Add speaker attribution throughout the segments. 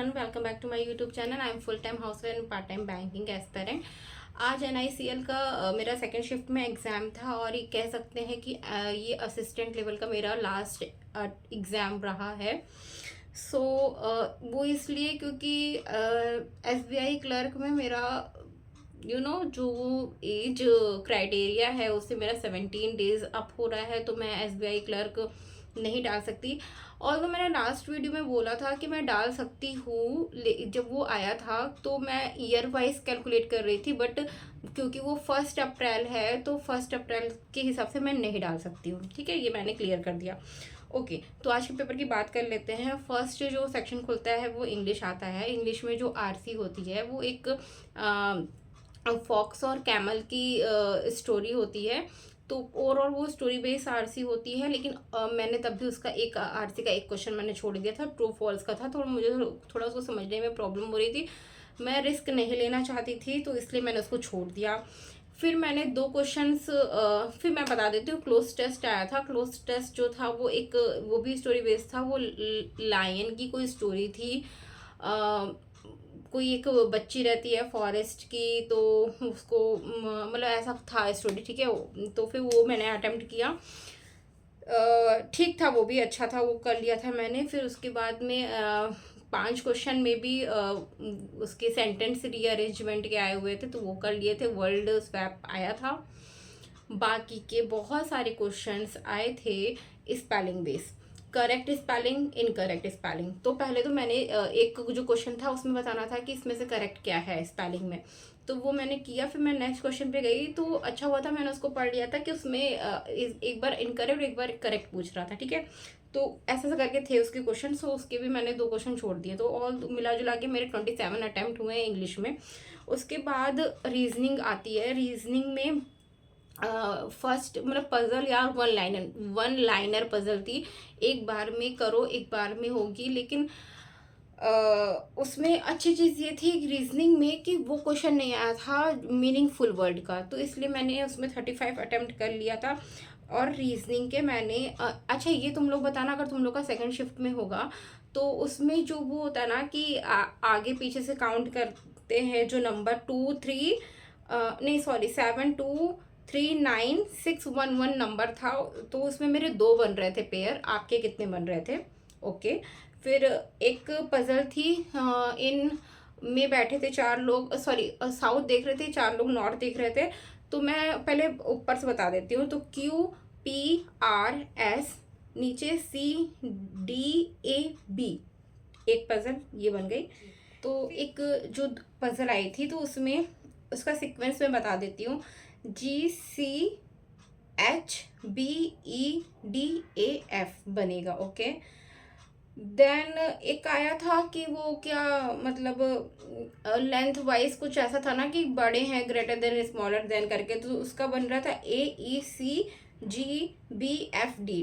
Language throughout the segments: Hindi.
Speaker 1: Everyone, welcome back to my YouTube channel. I am full time housewife and part time banking aspirant. आज एनआईसीएल का मेरा सेकंड शिफ्ट में एग्ज़ाम था और ये कह सकते हैं कि ये असिस्टेंट लेवल का मेरा लास्ट एग्ज़ाम रहा है। सो वो इसलिए क्योंकि एसबीआई क्लर्क में मेरा जो एज क्राइटेरिया है उससे मेरा 17 डेज अप हो रहा है, तो मैं एसबीआई क्लर्क नहीं डाल सकती। और तो मैंने लास्ट वीडियो में बोला था कि मैं डाल सकती हूँ, जब वो आया था तो मैं ईयर वाइज कैलकुलेट कर रही थी, बट क्योंकि वो 1 अप्रैल है तो 1 अप्रैल के हिसाब से मैं नहीं डाल सकती हूँ। ठीक है, ये मैंने क्लियर कर दिया। ओके, तो आज के पेपर की बात कर लेते हैं। फर्स्ट जो सेक्शन खुलता है वो इंग्लिश आता है। इंग्लिश में जो आरसी होती है वो एक फॉक्स और कैमल की स्टोरी होती है। तो ओवरऑल वो स्टोरी बेस्ड आरसी होती है, लेकिन मैंने तब भी उसका एक आरसी का एक क्वेश्चन मैंने छोड़ दिया था, ट्रू फॉल्स का था, तो मुझे थोड़ा उसको समझने में प्रॉब्लम हो रही थी। मैं रिस्क नहीं लेना चाहती थी, तो इसलिए मैंने उसको छोड़ दिया। फिर मैंने 2 क्वेश्चंस फिर मैं बता देती हूँ। क्लोज टेस्ट आया था। क्लोज टेस्ट जो था वो भी स्टोरी बेस्ड था। वो लायन की कोई स्टोरी थी। कोई एक बच्ची रहती है फॉरेस्ट की, तो उसको मतलब ऐसा था स्टोरी। ठीक है, तो फिर वो मैंने अटेम्प्ट किया। ठीक था, वो भी अच्छा था, वो कर लिया था मैंने। फिर उसके बाद में 5 क्वेश्चन में भी उसके सेंटेंस रीअरेंजमेंट के आए हुए थे, तो वो कर लिए थे। वर्ल्ड स्वैप आया था। बाकी के बहुत सारे क्वेश्चंस आए थे spelling base, correct spelling, incorrect spelling. तो पहले तो मैंने एक जो क्वेश्चन था उसमें बताना था कि इसमें से करेक्ट क्या है स्पेलिंग में, तो वो मैंने किया। फिर मैं नेक्स्ट क्वेश्चन पे गई, तो अच्छा हुआ था मैंने उसको पढ़ लिया था कि उसमें एक बार इनकरेक्ट एक बार करेक्ट पूछ रहा था। ठीक है, तो ऐसा ऐसा करके थे उसके क्वेश्चन। सो उसके भी मैंने 2 क्वेश्चन छोड़ दिए, तो ऑल मिला जुला के मेरे 27 अटैम्प्ट हुए हैं इंग्लिश में। उसके बाद रीजनिंग आती है। रीजनिंग में फर्स्ट मतलब पजल या वन लाइनर पजल थी। एक बार में करो, एक बार में होगी, लेकिन उसमें अच्छी चीज़ ये थी रीजनिंग में कि वो क्वेश्चन नहीं आया था मीनिंगफुल वर्ड का, तो इसलिए मैंने उसमें 35 अटेम्प्ट कर लिया था। और रीजनिंग के मैंने अच्छा, ये तुम लोग बताना अगर तुम लोग का सेकंड शिफ्ट में होगा, तो उसमें जो वो होता है ना कि आगे पीछे से काउंट करते हैं जो नंबर 2 3 नहीं सॉरी 7 2 3 9 6 1 1 नंबर था, तो उसमें मेरे 2 बन रहे थे पेयर। आपके कितने बन रहे थे? ओके। फिर एक पजल थी, इन में बैठे थे 4 लोग, सॉरी साउथ देख रहे थे, 4 लोग नॉर्थ देख रहे थे। तो मैं पहले ऊपर से बता देती हूँ। तो QPRS, नीचे CDAB, एक पजल ये बन गई। तो एक जो पजल आई थी, तो उसमें उसका सीक्वेंस मैं बता देती हूँ। GCHBEDAF बनेगा। ओके, देन एक आया था कि वो क्या मतलब लेंथ वाइज कुछ ऐसा था ना कि बड़े हैं, ग्रेटर देन, स्मॉलर देन करके, तो उसका बन रहा था AECGBFD।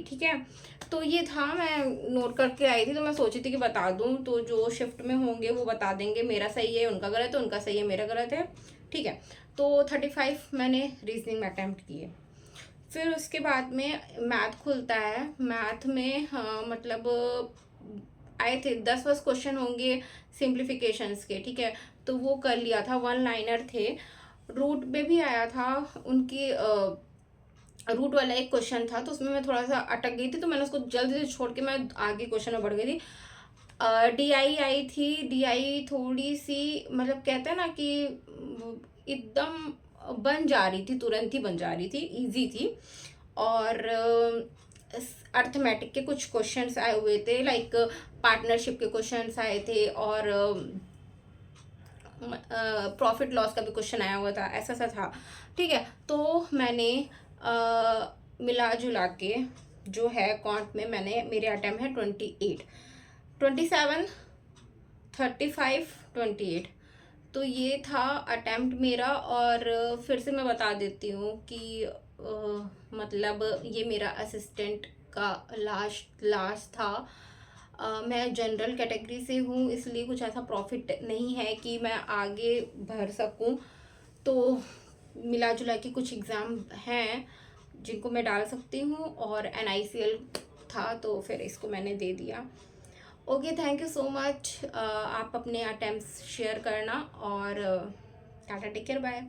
Speaker 1: ठीक है, तो ये था, मैं नोट करके आई थी, तो मैं सोची थी कि बता दूं, तो जो शिफ्ट में होंगे वो बता देंगे मेरा सही है उनका गलत है, उनका सही है मेरा गलत है। ठीक है, तो 35 मैंने रीजनिंग में अटैम्प्ट किए। फिर उसके बाद में मैथ खुलता है। मैथ में हाँ मतलब आए थे 10 क्वेश्चन होंगे सिंप्लीफिकेशंस के। ठीक है, तो वो कर लिया था, 1 लाइनर थे। रूट में भी आया था उनकी रूट वाला एक क्वेश्चन था, तो उसमें मैं थोड़ा सा अटक गई थी, तो मैंने उसको जल्दी से छोड़ के मैं आगे क्वेश्चन में बढ़ गई थी। DI आई थी। DI थोड़ी सी मतलब कहते हैं ना कि एकदम बन जा रही थी, तुरंत ही बन जा रही थी, इजी थी। और अर्थमेटिक के कुछ क्वेश्चंस आए हुए थे, लाइक पार्टनरशिप के क्वेश्चंस आए थे, और प्रॉफिट लॉस का भी क्वेश्चन आया हुआ था, ऐसा सा था। ठीक है, तो मैंने मिला जुला के जो है कॉन्ट में मैंने, मेरे अटेम्प्ट है 28, 27, 35, 28। तो ये था अटेम्प्ट मेरा। और फिर से मैं बता देती हूँ कि मतलब ये मेरा असिस्टेंट का लास्ट था। मैं जनरल कैटेगरी से हूँ, इसलिए कुछ ऐसा प्रॉफिट नहीं है कि मैं आगे भर सकूँ। तो मिला जुला के कुछ एग्ज़ाम हैं जिनको मैं डाल सकती हूँ, और NICL था, तो फिर इसको मैंने दे दिया। Okay, thank you so much. आप अपने अटेम्प्ट्स शेयर करना, और टाटा, टेक केयर, बाय।